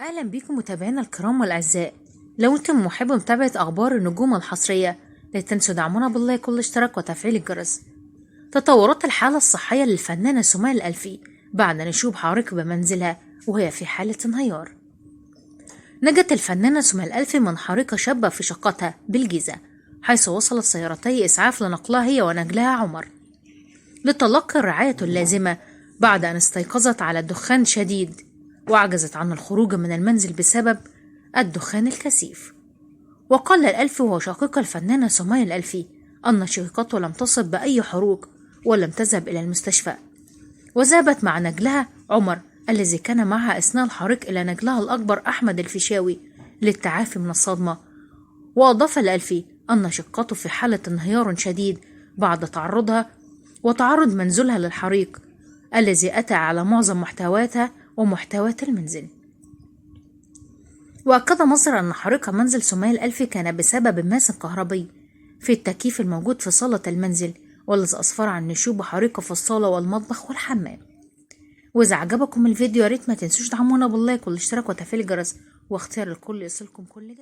أهلا بيكم متابعينا الكرام والأعزاء. لو انتم محبوا متابعة أخبار النجوم الحصرية لا تنسوا دعمونا باللايك والاشتراك وتفعيل الجرس. تطورات الحالة الصحية للفنانة سمية الألفي بعد نشوب حارق بمنزلها وهي في حالة انهيار. نجت الفنانة سمية الألفي من حريقة شابة في شقتها بالجيزة، حيث وصلت سيارتي إسعاف لنقلها هي ونجلها عمر لتلقي الرعاية اللازمة بعد أن استيقظت على دخان شديد وعجزت عن الخروج من المنزل بسبب الدخان الكثيف. وقال الألفي وهو شقيق الفنانة سمية الألفي أن شقيقته لم تصب بأي حروق ولم تذهب إلى المستشفى، وذهبت مع نجلها عمر الذي كان معها أثناء الحريق إلى نجلها الأكبر أحمد الفيشاوي للتعافي من الصدمة. وأضاف الألفي أن شقته في حالة انهيار شديد بعد تعرض منزلها للحريق الذي أتى على معظم محتوياتها ومحتويات المنزل. وأكد مصدر أن حريق منزل سمية الألفي كان بسبب ماس كهربي في التكييف الموجود في صالة المنزل، والذي أسفر عن نشوب حريقة في الصالة والمطبخ والحمام. وإذا عجبكم الفيديو ياريت ما تنسوش دعمونا باللايك والاشتراك وتفعيل الجرس واختيار الكل يصلكم كل جديد.